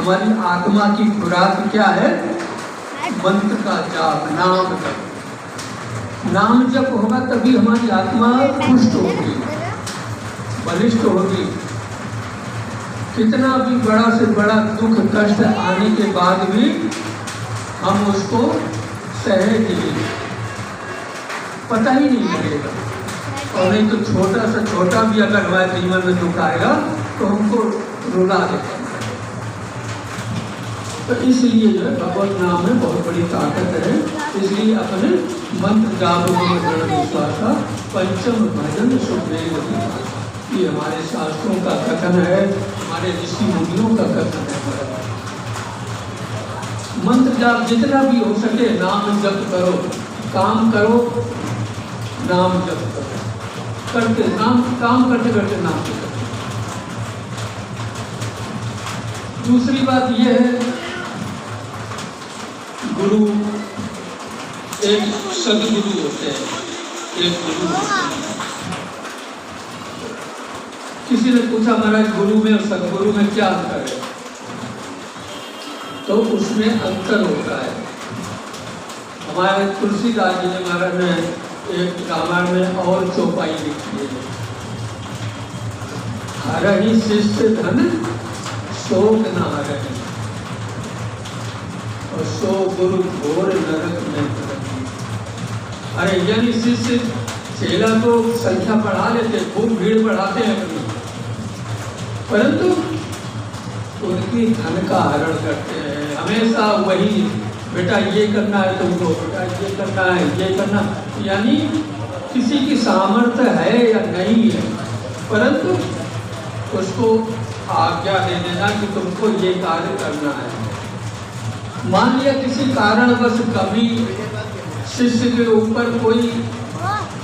हमारी आत्मा की खुराक क्या है? मंत्र का जाप, नाम जप। नाम जप होगा तभी हमारी आत्मा पुष्ट होगी, बलिष्ठ होगी। कितना भी बड़ा से बड़ा दुख कष्ट आने के बाद भी हम उसको सहेंगे, पता ही नहीं लगेगा। और नहीं तो छोटा से छोटा भी अगर हमारे जीवन में दुख आएगा तो हमको रुला देगा। तो इसलिए जो है भगवत नाम में बहुत बड़ी ताकत है। इसलिए अपने मंत्र जाप में दृढ़ विश्वास का पंचम भजन सुखदेव की, ये हमारे शास्त्रों का कथन है, हमारे ऋषि मुनियों का कथन है। मंत्र जाप जितना भी हो सके नाम जप करो, काम करो, नाम जप करो, करते नाम, काम करते करते नाम जप करो। दूसरी बात यह है, गुरु एक सदगुरु होते हैं, एक गुरु होते हैं। किसी ने पूछा महाराज गुरु में और सदगुरु में क्या अंतर है? तो उसमें अंतर होता है। हमारे तुलसीदास जी ने महाराज ने एक रामायण में और चौपाई लिखी है, हरहि शिष्य धन शोक न हरहि और सो गुरु घोर नरक में तरक्की। अरे यानी शिष्य चेला तो संख्या बढ़ा लेते, खूब भीड़ बढ़ाते हैं अपनी, परंतु उनकी धन का हरण करते हैं। हमेशा वही, बेटा ये करना है तुमको, बेटा ये करना है, ये करना, यानी किसी की सामर्थ्य है या नहीं है, परंतु उसको आज्ञा दे देना कि तुमको ये कार्य करना है। मान लिया किसी कारणवश कभी शिष्य के ऊपर कोई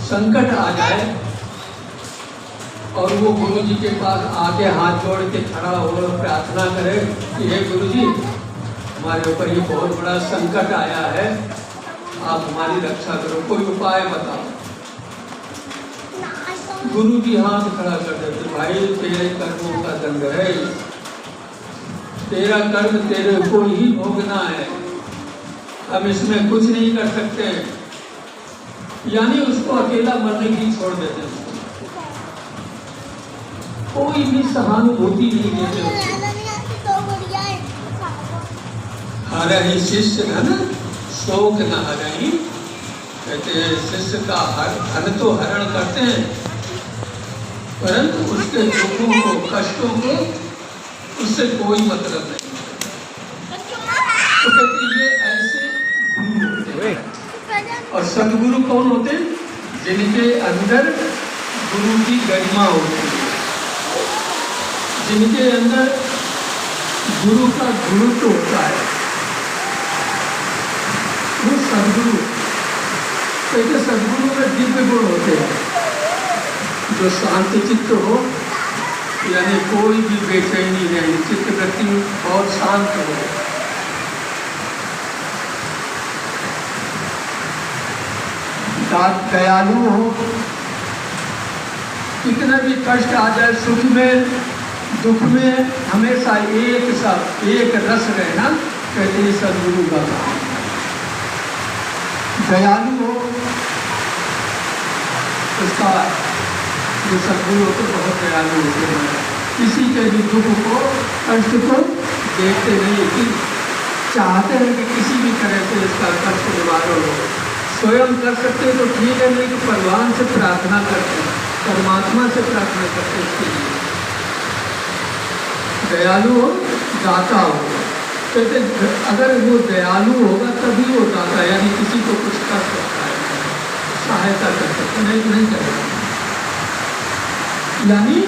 संकट आ जाए और वो गुरु जी के पास आके हाथ जोड़ के खड़ा हो और प्रार्थना करे कि हे गुरु जी, हमारे ऊपर ये बहुत बड़ा संकट आया है, आप हमारी रक्षा करो, कोई उपाय बताओ। गुरु जी हाथ खड़ा कर देते, भाई तेरे कर्मों का दंड है, तेरा कर्म तेरे को ही भोगना है, हम इसमें कुछ नहीं कर सकते। यानी उसको अकेला मरने की छोड़ देते हैं, कोई भी सहानुभूति नहीं देते। हरहि शिष्य धन शोक न हरहि, कहते हैं शिष्य का धन तो हरण करते हैं, परंतु उसके दुखों को, कष्टों को उससे कोई मतलब नहीं। तो कहते ये ऐसे गुरु होते हैं। और सदगुरु कौन होते हैं? जिनके अंदर गुरु की गरिमा होती है, जिनके अंदर गुरु का गुरुत्व होता है, वो सदगुरु। कहते सदगुरु में दिव्य गुण होते हैं, जो शांत चित्त हो, यानी कोई भी बेचैनी नहीं, चित्त वृत्ति बहुत शांत हो। दयालु हो, कितना भी कष्ट आ जाए, सुख में दुख में हमेशा एक सा, एक रस रहना, कहते हैं सदगुरु का काम। दयालु हो, उसका जो सदगुरु होते बहुत दयालु होते हैं, किसी के भी दुख को, कष्ट को देखते नहीं, कि चाहते हैं कि किसी भी तरह से इसका कष्ट निवारण हो। स्वयं कर सकते तो ठीक है, नहीं तो भगवान से प्रार्थना करते हैं, परमात्मा से प्रार्थना करते हैं इसके लिए। दयालु हो, दाता हो, कहते अगर वो दयालु होगा तभी वो दाता, यानी किसी को कुछ कर सकता है, सहायता कर सकता है, नहीं करेगा। यानी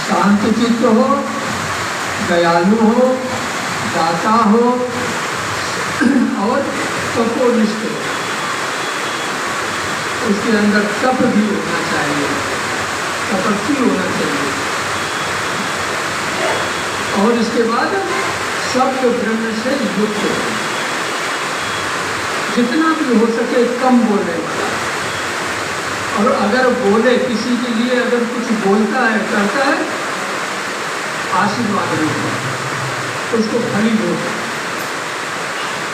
शांत चित्त हो, दयालु हो, दाता हो और तपोनिष्ठ हो। उसके अंदर तप भी होना चाहिए, तपस्वी होना चाहिए। और इसके बाद शब्द ब्रह्म से युक्त हो, जितना भी हो सके कम बोलने वाला। और अगर बोले किसी के लिए, अगर कुछ बोलता है, करता है, आशीर्वाद देता है, उसको फली बोलते।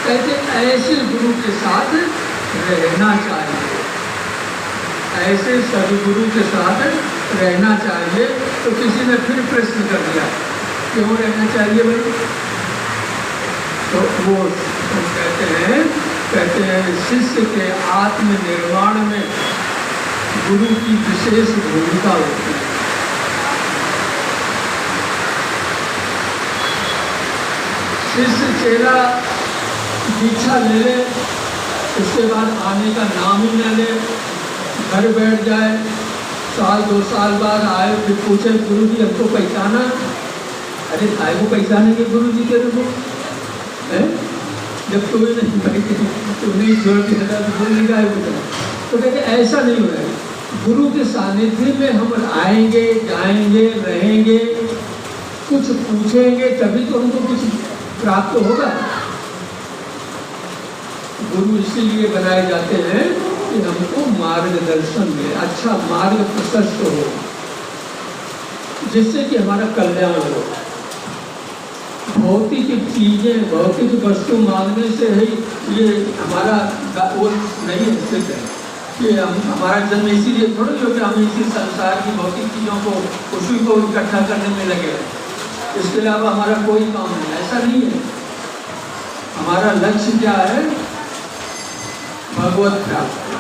कहते ऐसे गुरु के साथ रहना चाहिए, ऐसे सदगुरु के साथ रहना चाहिए। तो किसी ने फिर प्रश्न कर दिया, क्यों रहना चाहिए भाई? तो वो कहते हैं शिष्य के आत्मनिर्माण में गुरु की विशेष भूमिका होती है। शिष्य चेला दीक्षा ले ले, उसके बाद आने का नाम ही न ले, घर बैठ जाए, साल 2 साल बाद आए, फिर पूछे गुरु जी हमको पहचाना? अरे भाई को पहचानेंगे गुरु जी के रूप है? जब तुम्हें नहीं बैठे, तुम नहीं छोड़ के हटा तो गुरु जी का है। तो कहते ऐसा नहीं हो रहा है। गुरु के सानिध्य में हम आएंगे, जाएंगे, रहेंगे, कुछ पूछेंगे, तभी तो हमको कुछ प्राप्त होगा। गुरु इसीलिए बनाए जाते हैं कि हमको मार्गदर्शन मिले, अच्छा मार्ग प्रशस्त हो, जिससे कि हमारा कल्याण हो। भौतिक चीजें, भौतिक वस्तु मांगने से ही ये हमारा वो नहीं सिद्ध है कि हमारा जन्म इसीलिए थोड़ी हो कि हम इसी संसार की भौतिक चीज़ों को, उसी को इकट्ठा करने में लगे, इसके अलावा हमारा कोई काम नहीं। ऐसा नहीं है। हमारा लक्ष्य क्या है? भगवत प्राप्ति।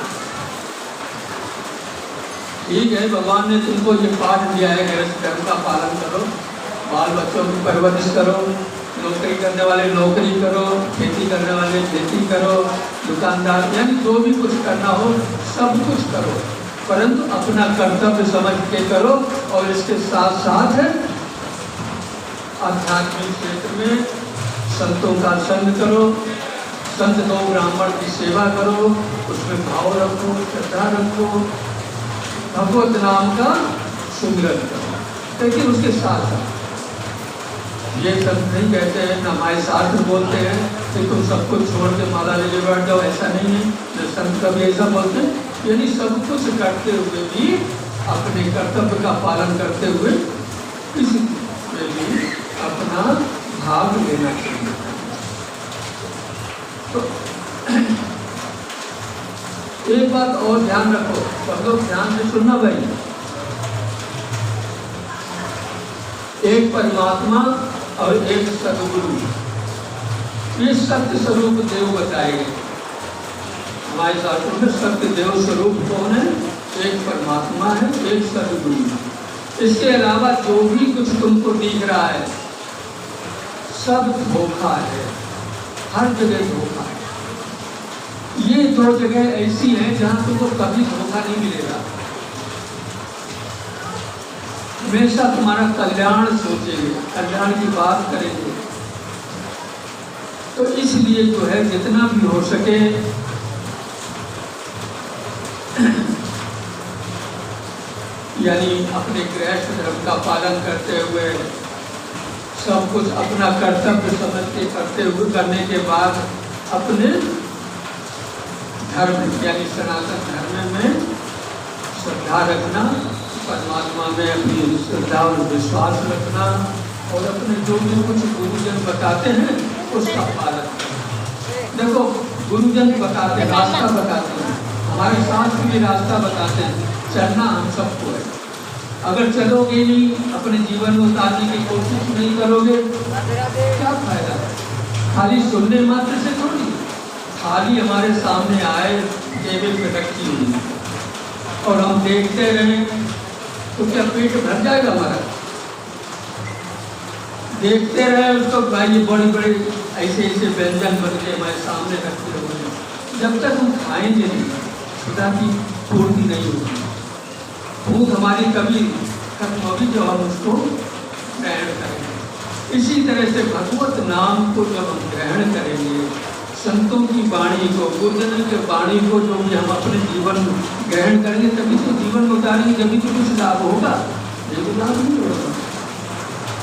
ठीक है, भगवान ने तुमको ये पाठ दिया है, गृहस्थ धर्म का पालन करो, बाल बच्चों की परवरिश करो, नौकरी करने वाले नौकरी करो, खेती करने वाले खेती करो, दुकानदार यानी जो भी कुछ करना हो सब कुछ करो, परंतु अपना कर्तव्य समझ के करो। और इसके साथ साथ आध्यात्मिक क्षेत्र में संतों का संग करो, संत दो ब्राह्मण की सेवा करो, उसमें भाव रखो, श्रद्धा रखो, भगवत नाम का सुमिरन करो। लेकिन उसके साथ साथ ये सब नहीं कहते हैं, हमारे शास्त्र बोलते हैं कि तुम सब कुछ छोड़ के माला लेके बैठ जाओ, ऐसा नहीं है। संत कभी ऐसा बोलते हैं, यानी सब कुछ करते हुए भी अपने कर्तव्य का पालन करते हुए किसी में भी अपना भाग लेना चाहिए। तो एक बात और ध्यान रखो, सब लोग ध्यान से सुनना भाई। एक परमात्मा और एक सदगुरु, ये सत्य स्वरूप देव बताएंगे। हमारे शास्त्रों में सत्य देव स्वरूप कौन है? एक परमात्मा है, एक सदगुरु। इसके अलावा जो भी कुछ तुमको दिख रहा है सब धोखा है, हर जगह धोखा है। ये 2 जगह ऐसी हैं जहां तुमको कभी धोखा नहीं मिलेगा। हमेशा तुम्हारा कल्याण सोचेंगे, कल्याण की बात करेंगे। तो इसलिए जो है जितना भी हो सके यानी अपने गृहस्थ धर्म का पालन करते हुए, सब कुछ अपना कर्तव्य समझ के करते हुए, करने के बाद अपने धर्म यानी सनातन धर्म में श्रद्धा रखना, परमात्मा में अपनी श्रद्धा और विश्वास रखना, और अपने जो भी कुछ गुरुजन बताते हैं उसका पालन करना। देखो गुरुजन बताते हैं, रास्ता बताते हैं, हमारे शास्त्र भी रास्ता बताते हैं, चलना हम सबको है। अगर चलोगे नहीं, अपने जीवन में उतारने की कोशिश नहीं करोगे, क्या फायदा? खाली सुनने मात्र से थोड़ी, खाली हमारे सामने आए, टेबल पे रखी हुई और हम देखते रहें तो क्या पेट भर जाएगा हमारा? देखते रहे उसको, भाई ये बड़ी बड़ी ऐसे ऐसे व्यंजन बन के हमारे सामने रखते रहोगे, जब तक हम खाएंगे नहीं, खुदा की पूर्ति नहीं होगी। भूख हमारी कभी खत्म होगी जब हम उसको ग्रहण करेंगे। इसी तरह से भगवत नाम को जब हम ग्रहण करेंगे, संतों की वाणी को, गुरुजनों के वाणी को जो भी हम अपने जीवन में ग्रहण करेंगे, तभी तो जीवन में उतारेंगे, जभी तो कुछ लाभ होगा, ये तो लाभ नहीं होगा।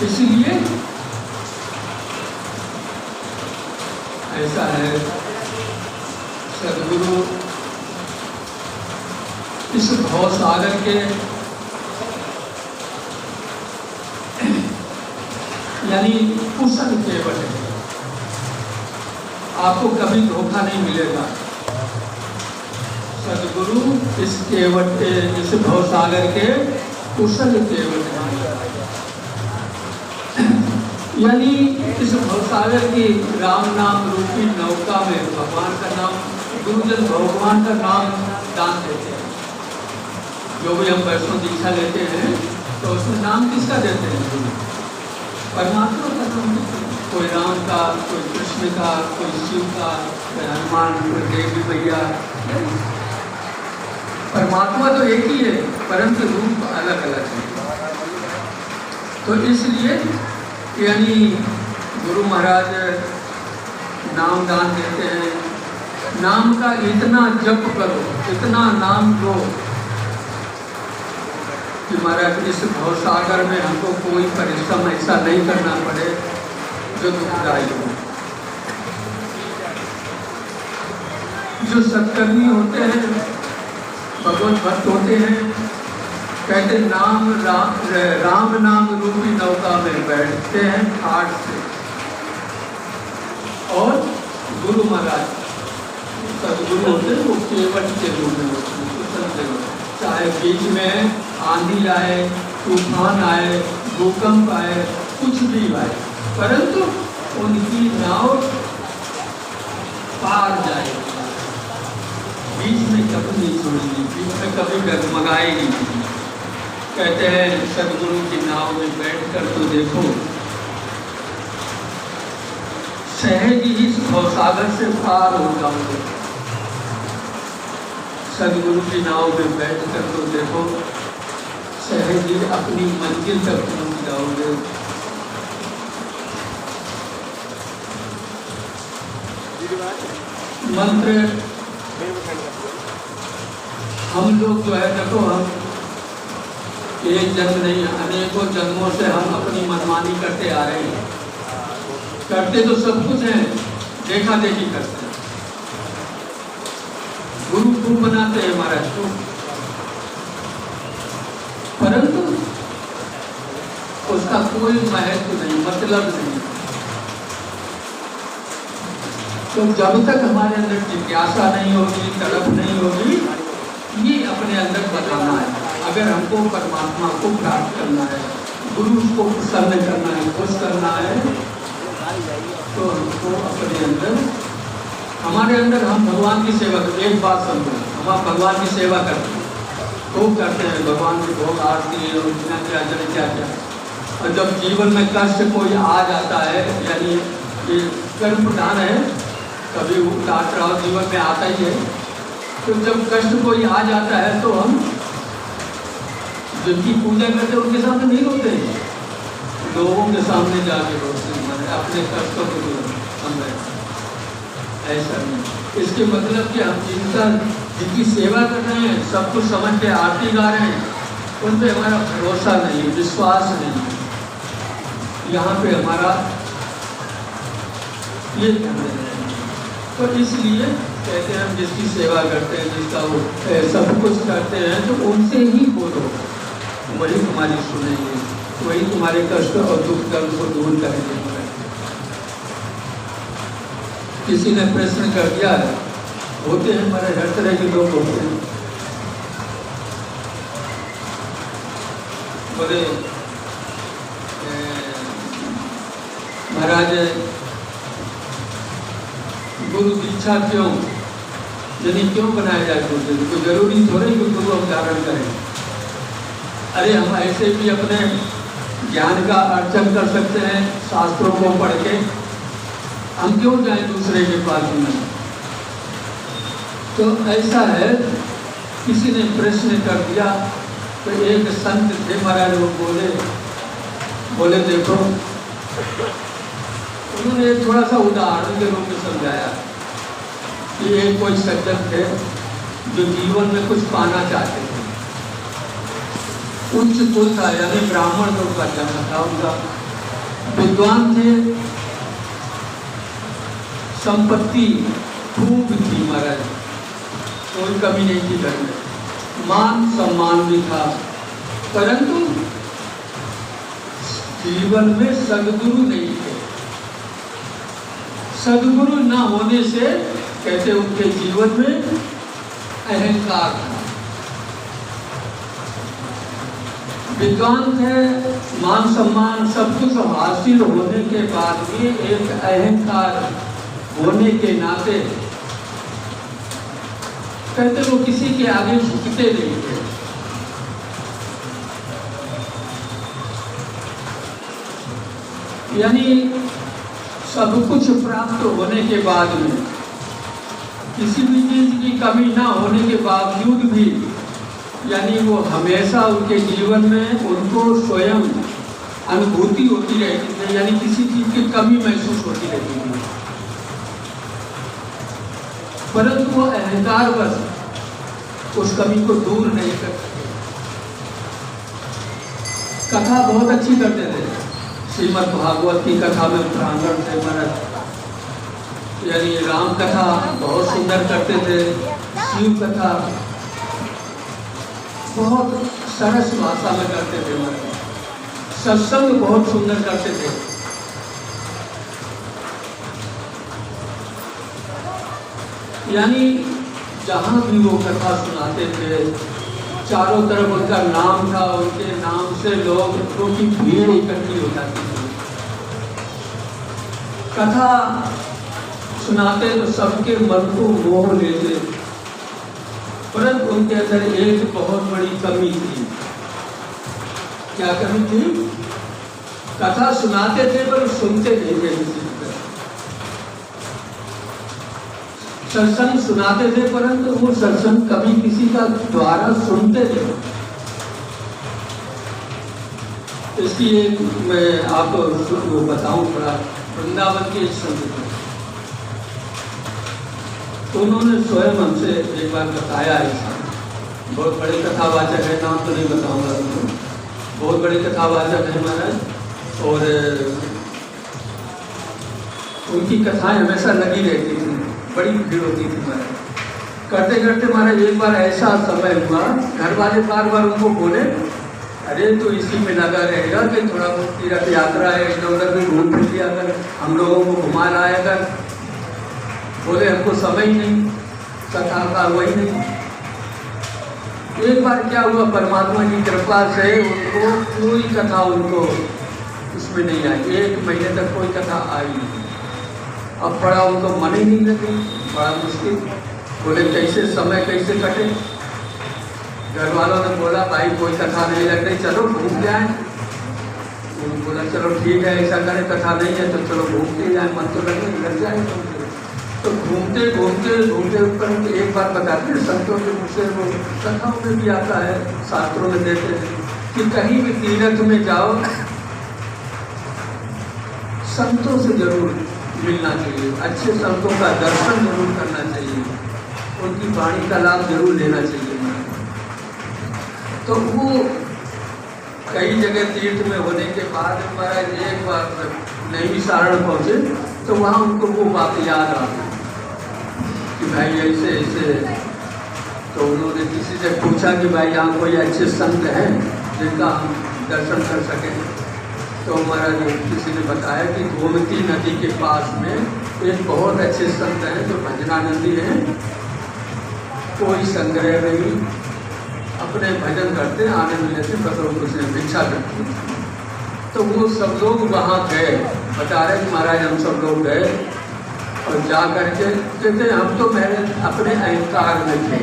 इसीलिए ऐसा है, सदगुरु इस भव सागर के यानी कुशल केवट है, आपको कभी धोखा नहीं मिलेगा। सदगुरु इस केवट इस भवसागर के कुशल केवट है, यानी इस भवसागर की राम नाम रूपी नौका में भगवान का नाम, गुरुजन भगवान का नाम दान देते हैं। जो भी हम वैष्णव दीक्षा लेते हैं तो उसमें नाम किसका देते हैं? परमात्मा का नाम देते हैं। कोई राम का, कोई कृष्ण का, कोई शिव का, कोई हनुमान, कोई देवी मैया। परमात्मा तो एक ही है, परंतु रूप अलग अलग है। तो इसलिए यानी गुरु महाराज नाम दान देते हैं। नाम का इतना जप करो, इतना नाम लो कि महाराज इस भवसागर में हमको कोई परिश्रम ऐसा नहीं करना पड़े जो दुखदायी हो। जो सत्कर्मी होते हैं, भगवत भक्त होते हैं, कहते राम नाम रूपी नौका में बैठते हैं ठाठ से, और गुरु महाराज सदगुरु होते हैं वो केवट के रूप में होते हैं। चाहे बीच में आंधी आए, तूफान आए, भूकंप आए, कुछ भी आए, परंतु उनकी नाव पार जाए, बीच में कभी नहीं छोड़ेगी, बीच में कभी डगमगाएगी। कहते हैं सदगुरु की नाव में बैठकर तो देखो, सहज ही इस भवसागर से पार हो जाओगे। सदगुरु की नाव में बैठकर तो देखो, सहज ही अपनी मंजिल तक पहुंच जाओगे। मंत्र हम लोग जो है देखो, हम एक जन्म नहीं, अनेकों जन्मों से हम अपनी मनमानी करते आ रहे हैं। करते तो सब कुछ है, देखा देखी करते हैं, गुरु खूब बनाते हैं महाराज को, परंतु उसका कोई महत्व नहीं, मतलब नहीं। तो जब तक हमारे अंदर जिज्ञासा नहीं होगी, तड़प नहीं होगी, ये अपने अंदर बताना है। अगर हमको परमात्मा को प्राप्त करना है, गुरु को प्रसन्न करना है, खुश करना है, तो हमको अपने अंदर, हमारे अंदर हम भगवान की सेवा करते। एक बात समझो, हम भगवान की सेवा करते हैं, खूब करते हैं, भगवान की भोग आरती और क्या क्या। और जब जीवन में कष्ट कोई आ जाता है, यानी ये कर्म प्रधान है, कभी उतार चढ़ाव जीवन में आता ही है, तो जब कष्ट कोई आ जाता है तो हम जिनकी पूजा करते हैं उनके सामने नहीं रोते हैं, लोगों के सामने जाके रोते हैं, अपने कष्टों को समझ। ऐसा नहीं, इसके मतलब कि हम जिनकी सेवा कर रहे हैं, सब कुछ समझ के आरती गा रहे हैं, उन पे हमारा भरोसा नहीं, विश्वास नहीं, यहाँ पे हमारा ये ध्यान देना है। तो इसलिए कहते हैं हम जिसकी सेवा करते हैं, जिसका वो सब कुछ करते हैं, तो उनसे ही बोलो, वही तुम्हारी सुनेंगे, वही तुम्हारे कष्ट और दुख दर्द को दूर करेंगे। किसी ने प्रश्न कर दिया है, होते हैं हमारे हर तरह के लोग होते हैं, बोले महाराज गुरु दीक्षा क्यों, यानी क्यों बनाया जाए गुरु? तो जरूरी थोड़ा ही गुरु हम धारण करें। अरे हम ऐसे भी अपने ज्ञान का अर्जन कर सकते हैं, शास्त्रों को पढ़ के, हम क्यों जाएं दूसरे के पास में? तो ऐसा है, किसी ने प्रश्न कर दिया, तो एक संत थे महाराज, वो बोले देखो, उन्होंने थोड़ा सा उदाहरण के रूप में समझाया कि एक कोई सज्जन थे जो जीवन में कुछ पाना चाहते थे, उच्च कुल था, यानी ब्राह्मण लोग का जन्म था उनका, विद्वान थे, संपत्ति खूब थी महाराज, कोई कमी नहीं थी घर में, मान सम्मान भी था, परंतु जीवन में सद्गुरु नहीं थे। सद्गुरु न होने से कहते उनके जीवन में अहंकार था। विद्वान थे, मान सम्मान सब कुछ हासिल होने के बाद भी एक अहंकार होने के नाते कहते वो किसी के आगे झुकते नहीं थे। यानी सब कुछ प्राप्त होने के बाद में किसी भी चीज की कमी ना होने के बावजूद भी यानी वो हमेशा उनके जीवन में उनको स्वयं अनुभूति होती रहती थी, यानी किसी चीज की कमी महसूस होती रहती थी, परंतु वो अहंकार बस उस कमी को दूर नहीं कर सके। कथा बहुत अच्छी करते थे। श्रीमद् भागवत की कथा में प्रांगण थे महाराज, यानी राम कथा बहुत सुंदर करते थे, शिव कथा बहुत सरस भाषा में करते थे महाराज, सत्संग बहुत सुंदर करते थे। यानी जहाँ भी वो कथा सुनाते थे चारों तरफ उनका नाम था, उनके नाम से लोगों की भीड़ इकट्ठी हो जाती थी। कथा सुनाते तो सबके मन को मोह लेते, परंतु उनके अंदर एक बहुत बड़ी कमी थी। क्या कमी थी? कथा सुनाते थे पर सुनते नहीं थे किसी तरह। सत्संग सुनाते थे परंतु वो सत्संग कभी किसी का द्वारा सुनते थे। इसकी एक मैं आपको बताऊं थोड़ा। वृंदावन के संत थे, तो उन्होंने स्वयं हमसे एक बार बताया ऐसा। बहुत बड़े कथावाचक है, नाम तो नहीं बताऊंगा उनको, बहुत बड़े कथावाचक है महाराज, और उनकी कथाएं हमेशा लगी रहती थी, बड़ी भीड़ होती थी महाराज। करते करते महाराज एक बार ऐसा समय हुआ, घर वाले बार बार उनको बोले अरे तो इसी में लगा रहेगा कि थोड़ा बहुत तीर्थ यात्रा है, इधर उधर भी घूम फिर लिया कर, हम लोगों को घुमा लाया कर। बोले हमको समय ही नहीं, कथा का वही नहीं। एक बार क्या हुआ, परमात्मा की कृपा से उनको कोई कथा उनको उसमें नहीं आई, 1 महीने तक कोई कथा आई नहीं। अब बड़ा उनको मन ही नहीं लगी, बड़ा मुश्किल। बोले कैसे समय कैसे कटे। घर वालों ने बोला भाई कोई कथा नहीं लग रही, चलो घूम के आए। उन्होंने बोला चलो ठीक है, ऐसा करें, कथा नहीं है तो चलो घूम के जाए, मन तो लग जाए। तो घूमते घूमते घूमते ऊपर एक बार बताते हैं संतों के मुझसे, वो कथाओं में भी आता है, शास्त्रों में देते हैं कि कहीं भी तीर्थ में जाओ संतों से जरूर मिलना चाहिए, अच्छे संतों का दर्शन जरूर करना चाहिए, उनकी वाणी का लाभ जरूर लेना चाहिए। तो वो कई जगह तीर्थ में होने के बाद महाराज एक बार नई सारण पहुंचे तो वहाँ उनको वो बात याद आ गई कि भाई ऐसे ऐसे। तो उन्होंने किसी से पूछा कि भाई यहाँ कोई अच्छे संत हैं जिनका हम दर्शन कर सकें। तो महाराज किसी ने बताया कि गोमती नदी के पास में एक बहुत अच्छे संत हैं जो भजनानंदी हैं, कोई संग्रह नहीं, अपने भजन करते, आनंद लेते, बतौर से भिक्षा करते। तो वो सब लोग वहाँ गए, बता रहे महाराज हम सब लोग गए और जा करके कहते हम तो मेरे अपने अहंकार में थे,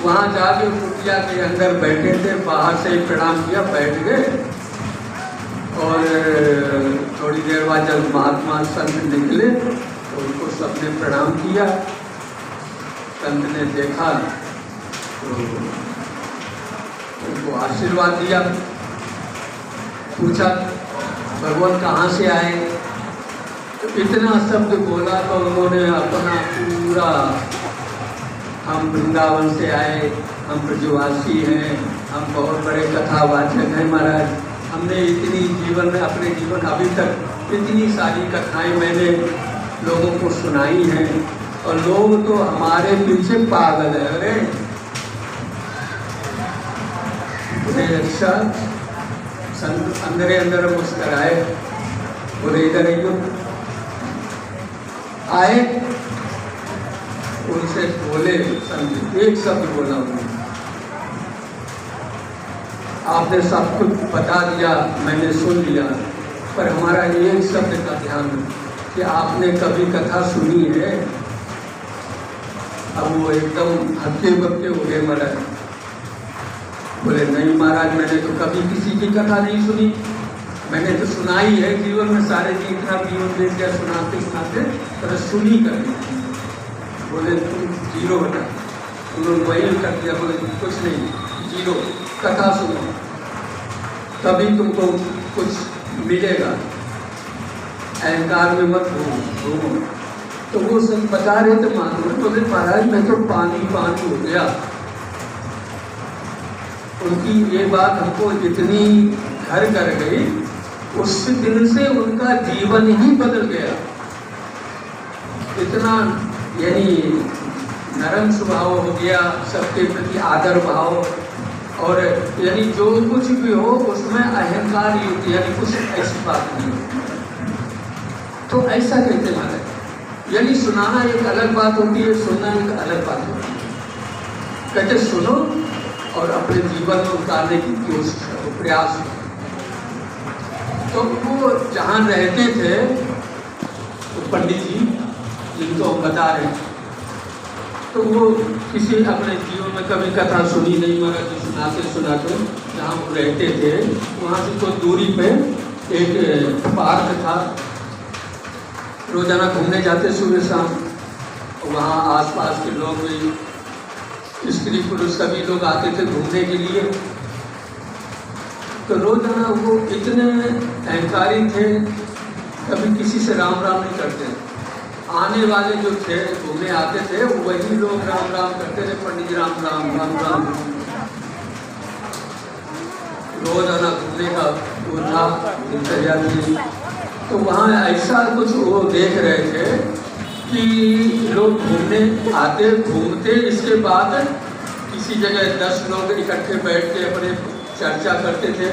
वहाँ जाके कुटिया के अंदर बैठे थे, बाहर से ही प्रणाम किया, बैठ गए। और थोड़ी देर बाद जब महात्मा संत निकले तो उनको सबने प्रणाम किया। संत ने देखा तो उनको आशीर्वाद दिया, पूछा भगवान कहाँ से आए, तो इतना शब्द बोला तो उन्होंने अपना पूरा, हम वृंदावन से आए, हम ब्रजवासी हैं, हम बहुत बड़े कथावाचक हैं महाराज, हमने इतनी जीवन में अपने जीवन अभी तक इतनी सारी कथाएं मैंने लोगों को सुनाई हैं और लोग तो हमारे पीछे पागल है। अरे अच्छा संत अंदर अंदर मुस्कराए, बोले इधर आए, उनसे बोले संत, एक शब्द बोला उन्होंने, आपने सब कुछ बता दिया, मैंने सुन लिया, पर हमारा एक शब्द का ध्यान कि आपने कभी कथा सुनी है? अब वो एकदम हक्के बक्के हो गए महाराज, बोले नहीं महाराज, मैंने तो कभी किसी की कथा नहीं सुनी, मैंने तो सुनाई है जीवन में, सारे जी इतना जीवन दे दिया सुनाते सुनाते, पर सुनी कर। बोले तुम जीरो बता, उन्होंने वही कर दिया, बोले कुछ नहीं, जीरो, कथा सुनो तभी तुमको कुछ मिलेगा, अहंकार में मत घूमो। तो वो सब बता रहे थे मानो, बोले महाराज मैं तो पानी पानी हो गया। उनकी ये बात हमको इतनी घर कर गई, उस दिन से उनका जीवन ही बदल गया। इतना यानी नरम स्वभाव हो गया, सबके प्रति आदर भाव, और यानी जो कुछ भी हो उसमें अहंकार युक्त, यानी कुछ ऐसी बात नहीं। तो ऐसा कहते महाराज, यानी सुनाना एक अलग बात होती है, सुनना एक अलग बात होती है। कहते सुनो और अपने जीवन में उतारने की कोशिश करो, प्रयास करो। तो वो जहाँ रहते थे तो पंडित जी जिनको हम बता रहे हैं, तो वो किसी अपने जीवन में कभी कथा सुनी नहीं, महाराज जी सुनाते सुनाते जहाँ वो रहते थे वहाँ से कुछ दूरी पे एक पार्क था, रोजाना घूमने जाते सुबह शाम, वहाँ आसपास के लोग भी, स्त्री पुरुष सभी लोग आते थे घूमने के लिए। तो रोजाना वो इतने अहंकारी थे, कभी किसी से राम राम नहीं करते। आने वाले जो थे घूमने आते थे वही लोग राम राम करते थे, पंडित जी राम राम राम राम। रोजाना घूमने का वो था दिनचर्या थी। तो वहाँ ऐसा कुछ वो देख रहे थे कि लोग घूमने आते, घूमते, इसके बाद किसी जगह 10 लोग इकट्ठे बैठ के अपने चर्चा करते थे,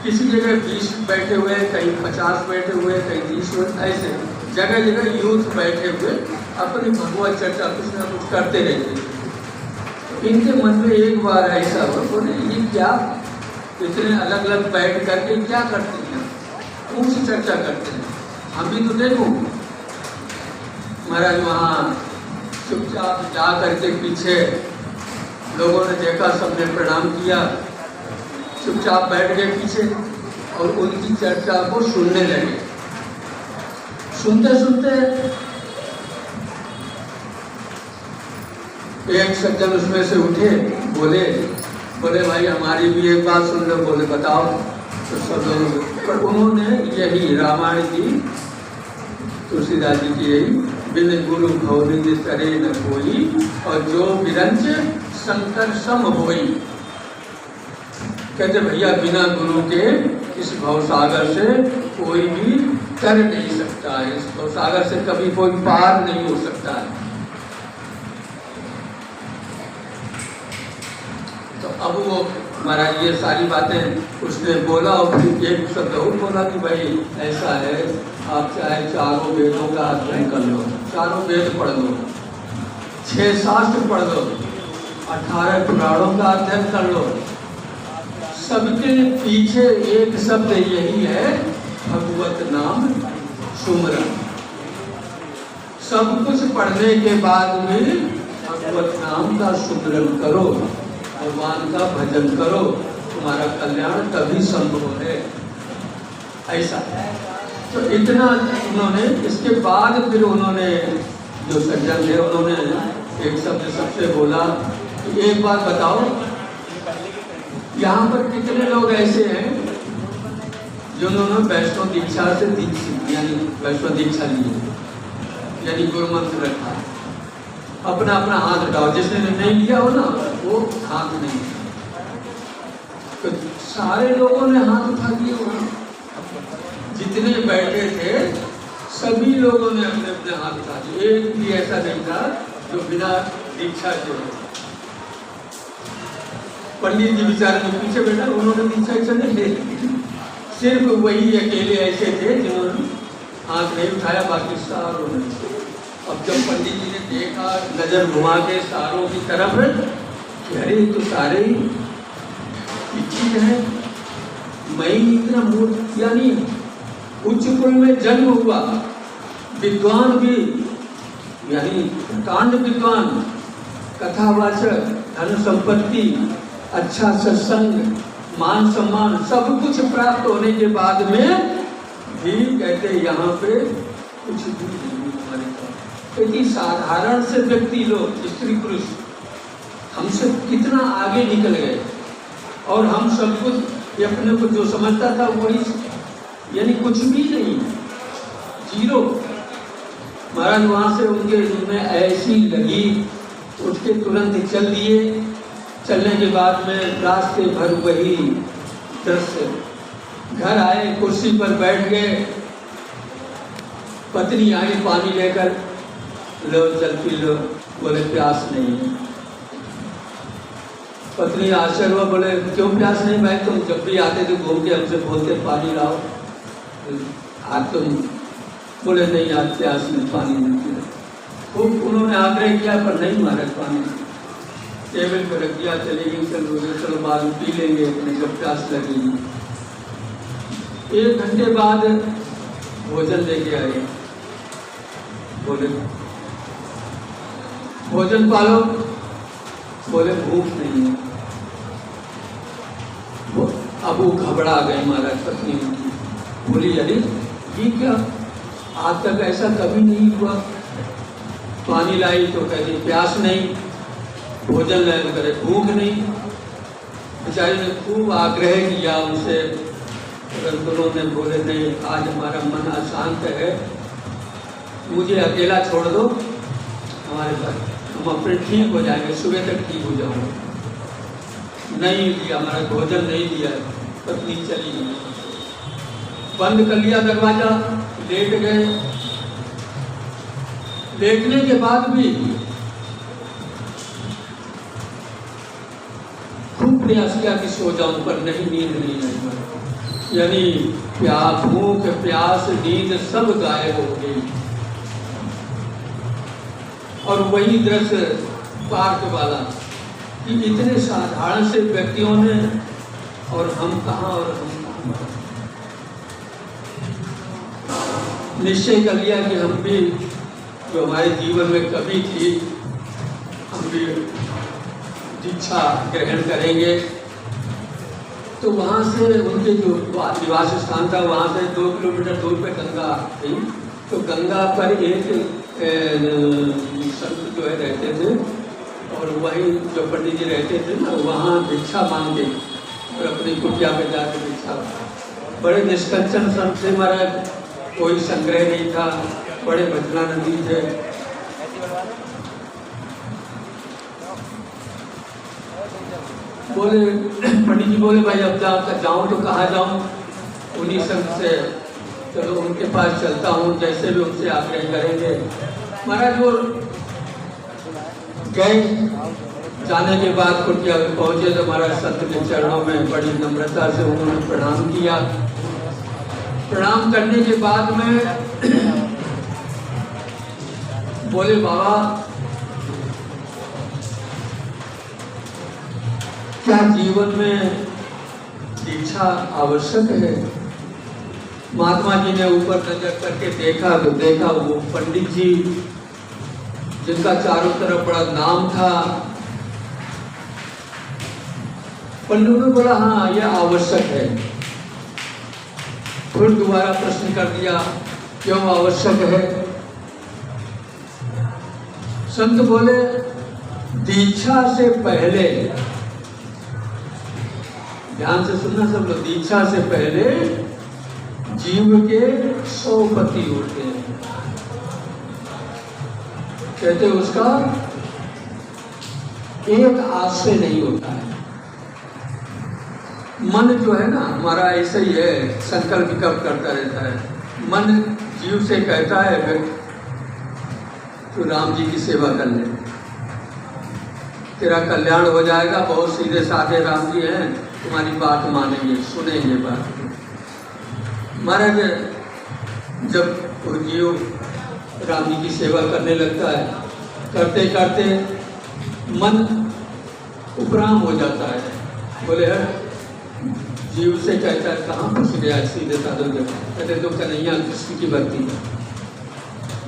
किसी जगह 20 बैठे हुए, कहीं 50 बैठे हुए, कहीं 30 हुए, ऐसे जगह जगह यूथ बैठे हुए अपनी भगवत चर्चा कुछ ना कुछ करते रहते थे। इनके मन में एक बार ऐसा हुआ, बोले ये क्या इतने अलग अलग बैठ करके क्या करते हैं, कौन सी चर्चा करते हैं, हम भी तो देखो। महाराज वहाँ चुपचाप जा करके पीछे लोगों ने देखा, सबने प्रणाम किया, चुपचाप बैठ गए पीछे और उनकी चर्चा को सुनने लगे। सुनते सुनते एक सज्जन उसमें से उठे, बोले भाई हमारी भी एक बात सुन लो। बोले बताओ। तो सब लोग, पर उन्होंने यही रामायण की, तुलसीदास जी की यही, बिन गुरु भवनिंद करे न कोई, और जो विरंच शंकर सम होई। कहते भैया बिना गुरु के इस भवसागर से कोई भी कर नहीं सकता है, इस भवसागर से कभी कोई पार नहीं हो सकता है। तो अब वो महाराज ये सारी बातें उसने बोला, और फिर एक शब्द और बोला कि भाई ऐसा है, आप चाहे चारों वेदों का अध्ययन कर लो, चारों वेद पढ़ लो, 6 शास्त्र पढ़ लो, 18 पुराणों का अध्ययन कर लो, सबके पीछे एक शब्द यही है, भगवत नाम सुमरन। सब कुछ पढ़ने के बाद भी भगवत नाम का सुमरन करो, भगवान का भजन करो, तुम्हारा कल्याण तभी संभव है। ऐसा तो इतना उन्होंने, इसके बाद फिर उन्होंने जो सज्जन थे उन्होंने एक शब्द सबसे बोला कि एक बात बताओ, यहाँ पर कितने लोग ऐसे हैं जिन्होंने वैष्णव दीक्षा से दीक्षित, यानी वैष्णव दीक्षा ली, यानी गुरु मंत्र रखा। अपना अपना हाथ उठाओ, जिसने नहीं लिया हो ना वो हाथ नहीं। तो सारे लोगों ने हाथ उठा दिए, वहाँ जितने बैठे थे सभी लोगों ने अपने अपने हाथ उठा दिए। एक भी ऐसा नहीं था जो बिना दीक्षा के हो। पंडित जी बेचारे जो पीछे बैठा, उन्होंने दीक्षा नहीं ले ली, सिर्फ वही अकेले ऐसे थे जिन्होंने हाथ नहीं उठाया, बाकी सारों ने। अब जब पंडित जी ने देखा, नजर घुमा के सारों की तरफ, अरे तो सारे ही इच्छित है, मैं ही इतना मूर्ख, यानी उच्च कुल में जन्म हुआ, विद्वान भी, यानी कांड विद्वान, कथावाचक, धन संपत्ति, अच्छा सत्संग, मान सम्मान, सब कुछ प्राप्त होने के बाद में भी कहते यहाँ पे कुछ भी नहीं हमारे पास। क्योंकि साधारण से व्यक्ति लोग, स्त्री पुरुष, हमसे कितना आगे निकल गए, और हम सब कुछ अपने को जो समझता था वही, यानी कुछ भी नहीं, जीरो। महाराज वहाँ से उनमें ऐसी लगी, उठ के तुरंत चल दिए। चलने के बाद में रास्ते भर वही दृश्य। घर आए, कुर्सी पर बैठ गए, पत्नी आई पानी लेकर, लो जल पी लो। बोले प्यास नहीं है। पत्नी आश्चर्य हुआ, बोले क्यों प्यास नहीं भाई, तुम जब भी आते थे घूम के हमसे बोलते पानी लाओ, आज तुम। बोले नहीं आज प्यास नहीं, पानी नहीं पी। खूब उन्होंने आग्रह किया पर नहीं मारा पानी। टेबल पर रख दिया, चले गए, चलो बाद में पी लेंगे अपने जब प्यास लगेगी। 1 घंटे बाद भोजन लेके आए। बोले भोजन पालो। बोले भूख नहीं है। अब वो घबरा गए महाराज पत्नी उनकी। बोली अरे ये क्या, आज तक ऐसा कभी नहीं हुआ। पानी लाई तो कहती प्यास नहीं, भोजन लाए तो करे भूख नहीं। बेचारी ने खूब आग्रह किया उनसे, उन्होंने बोले नहीं आज हमारा मन अशांत है, मुझे अकेला छोड़ दो हमारे पास, हम अपने ठीक हो जाएंगे, सुबह तक ठीक हो जाऊंगे। नहीं दिया, हमारा भोजन नहीं दिया। पत्नी चली गई, बंद कर लिया दरवाजा, लेट गए। लेटने के बाद भी खूब प्रयास किया कि सो जाऊं, पर नहीं, नींद नहीं आई। यानी प्यास, भूख, प्यास, नींद सब गायब हो गई। और वही दृश्य पार्क वाला कि इतने साधारण से व्यक्तियों ने, और हम कहाँ और हम कहाँ। निश्चय कर लिया कि हम भी, जो हमारे जीवन में कभी थी, हम भी दीक्षा ग्रहण करेंगे। तो वहाँ से उनके जो निवास स्थान था, वहाँ से 2 किलोमीटर दूर पे गंगा थी। तो गंगा पर एक संत जो है रहते थे, और वही जो पंडित जी रहते थे ना, वहाँ भिक्षा मांगे और अपनी कुटिया पे जाकर भिक्षा। बड़े निष्कंचन संत से महाराज, कोई संग्रह नहीं था, बड़े भजनानंदी थे। बोले पंडित जी बोले भाई अब जाऊँ तो कहाँ जाऊँ। उन्हीं संत से चलो उनके पास चलता हूँ, जैसे भी उनसे आग्रह करेंगे। महाराज वो गए, जाने के बाद कुटिया में पहुंचे तो महाराज संत के चरणों में बड़ी नम्रता से उन्होंने प्रणाम किया। प्रणाम करने के बाद में बोले बाबा क्या जीवन में दीक्षा आवश्यक है। महात्मा जी ने ऊपर नजर करके देखा तो देखा वो पंडित जी, जिनका चारों तरफ बड़ा नाम था। पंडित ने बोला हाँ यह आवश्यक है। फिर दोबारा प्रश्न कर दिया क्यों आवश्यक है। संत बोले दीक्षा से पहले, ध्यान से सुनना सब लोग, दीक्षा से पहले जीव के 100 पति होते हैं। कहते उसका एक आश्रय नहीं होता है। मन जो है ना हमारा ऐसा ही है, संकल्प विकल्प करता रहता है। मन जीव से कहता है तो राम जी की सेवा कर ले, तेरा कल्याण हो जाएगा। बहुत सीधे साधे राम जी हैं, तुम्हारी बात मानेंगे, सुनेंगे बात। महाराज जब जीव राम जी की सेवा करने लगता है, करते करते मन उपराम हो जाता है। बोले हर जीव से कहता है कहाँ फंस गया सीधे साधन जब, कहते तो कन्हैया कृष्ण की भक्ति है।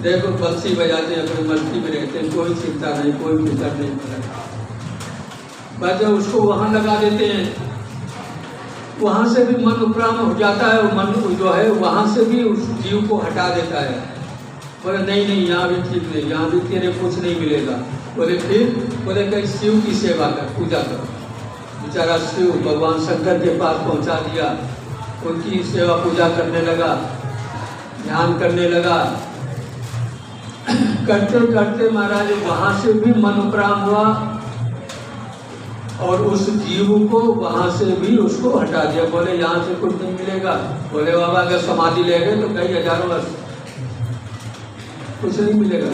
देखो बंसी बजाते हैं, अपने मस्ती में रहते हैं, कोई चिंता नहीं, कोई फिक्र नहीं पड़ा। बस उसको वहाँ लगा देते हैं, वहाँ से भी मन उपराम हो जाता है। वो मन जो है वहाँ से भी उस जीव को हटा देता है। बोले नहीं नहीं, यहाँ भी ठीक नहीं, यहाँ भी तेरे कुछ नहीं मिलेगा। बोले फिर बोले कहीं शिव की सेवा कर, पूजा करो। बेचारा शिव भगवान शंकर के पास पहुँचा दिया, उनकी सेवा पूजा करने लगा, ध्यान करने लगा। करते करते महाराज वहाँ से भी मन उपराम हुआ और उस जीव को वहाँ से भी उसको हटा दिया। बोले यहाँ से कुछ नहीं मिलेगा। बोले बाबा अगर समाधि ले गए तो कई हजारों वर्ष कुछ नहीं मिलेगा।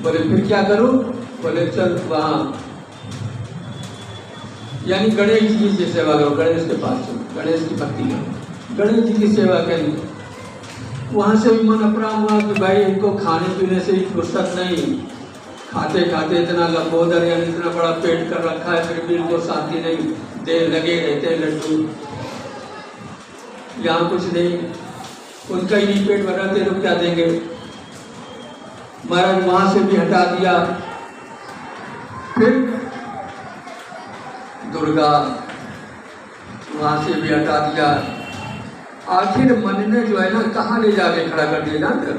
बोले फिर क्या करूं? बोले चल वहाँ यानी गणेश जी की सेवा करो, गणेश के पास चलो, गणेश की भक्ति करो, गणेश जी की सेवा करी। वहाँ से भी मन अपराम हुआ कि भाई इनको खाने पीने से ही फुर्सत नहीं, खाते खाते इतना लंबोदर यानी इतना बड़ा पेट कर रखा है, फिर भी इनको शांति नहीं, दे लगे रहते हैं लड्डू, यहाँ कुछ नहीं, उनका ही नहीं पेट भरा, तेरे को क्या देंगे। महाराज वहां से भी हटा दिया। फिर दुर्गा वहां से भी हटा दिया। आखिर मन ने जो है ना कहाँ ले जाके खड़ा कर दिया जानते?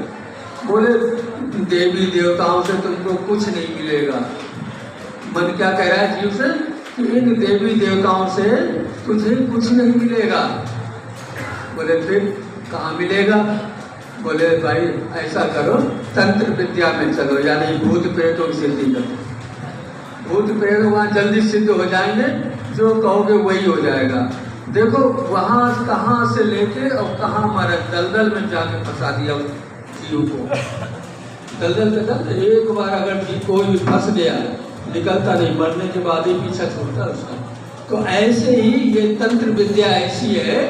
बोले देवी देवताओं से तुमको कुछ नहीं मिलेगा। मन क्या कह रहा है जीव से कि इन देवी देवताओं से तुझे कुछ नहीं मिलेगा। बोले फिर कहाँ मिलेगा? बोले भाई ऐसा करो, तंत्र विद्या में चलो, यानी भूत प्रेतों की सिद्धि करो। भूत प्रेत वहाँ जल्दी सिद्ध हो जाएंगे, जो कहोगे वही हो जाएगा। देखो वहाँ कहाँ से लेके और कहाँ हमारा दलदल में जाके फंसा दिया जीव को। दलदल के एक बार अगर जीव कोई फंस गया निकलता नहीं, मरने के बाद ही पीछा छोड़ता उसका। तो ऐसे ही ये तंत्र विद्या ऐसी है,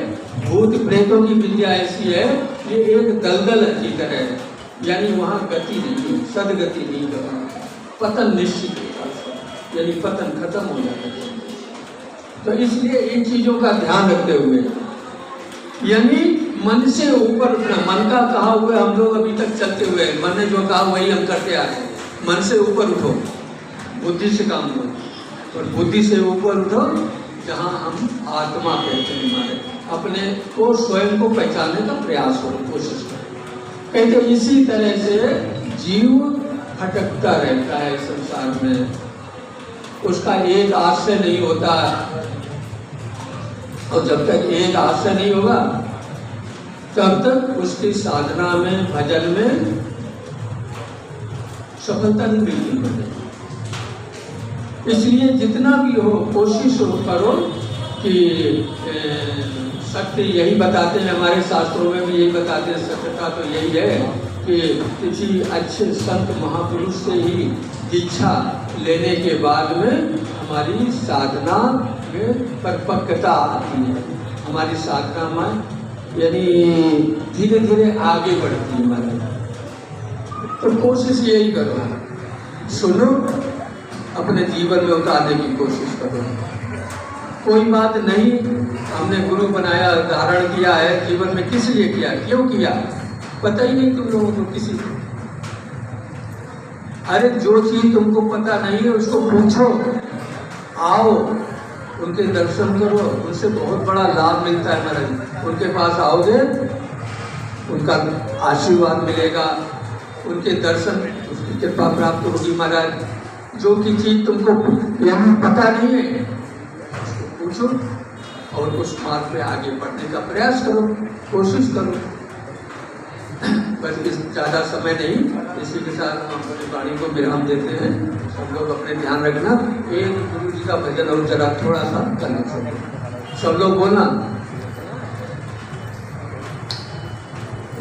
भूत प्रेतों की विद्या ऐसी है, ये एक दलदल की तरह है, यानी वहाँ गति नहीं, सदगति नहीं करना, पतन निश्चित होगा, यानी पतन खत्म हो जाता है। तो इसलिए इन चीजों का ध्यान रखते हुए, यानी मन से ऊपर उठना। मन का कहा हुआ हम लोग अभी तक चलते हुए, मन ने जो कहा वही हम करते आ रहे हैं। मन से ऊपर उठो, बुद्धि से काम लो, और बुद्धि से ऊपर उठो जहाँ हम आत्मा कहते हैं, हमारे अपने को स्वयं को पहचानने का प्रयास करो, कोशिश करो। कहते इसी तरह से जीव भटकता रहता है संसार में, उसका एक आश्रय नहीं होता, और जब तक एक आश्रय नहीं होगा तब तक उसकी साधना में, भजन में सफलता नहीं मिलती। इसलिए जितना भी हो कोशिश करो कि सत्य यही बताते हैं, हमारे शास्त्रों में भी यही बताते हैं, सत्यता तो यही है कि किसी अच्छे संत महापुरुष से ही दीक्षा लेने के बाद में हमारी साधना में परिपक्वता आती है, हमारी साधना में यानी धीरे धीरे आगे बढ़ती है हमारी। तो कोशिश यही करो, सुनो, अपने जीवन में उतारने की कोशिश करो। कोई बात नहीं, हमने गुरु बनाया, धारण किया है, जीवन में किस लिए किया, क्यों किया, पता ही नहीं तुम लोगों को किसी को। अरे जो चीज तुमको पता नहीं है उसको पूछो, आओ, उनके दर्शन करो, उनसे बहुत बड़ा लाभ मिलता है महाराज। उनके पास आओगे, उनका आशीर्वाद मिलेगा, उनके दर्शन, उसकी कृपा प्राप्त होगी महाराज। जो की चीज तुमको यहाँ पता नहीं है उसको पूछो और उस मार्ग पे आगे बढ़ने का प्रयास करो, कोशिश करो। बस इस ज़्यादा समय नहीं, इसी के साथ हम अपनी वाणी को विराम देते हैं। सब लोग अपने ध्यान रखना, एक गुरु जी का भजन और जरा थोड़ा सा करना, सब लोग बोलना,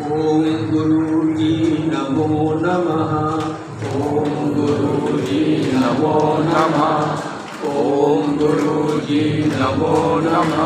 ओम गुरु जी नमो नमः, ओम गुरु जी नमो नमः, ओम गुरु जी नमो नमः,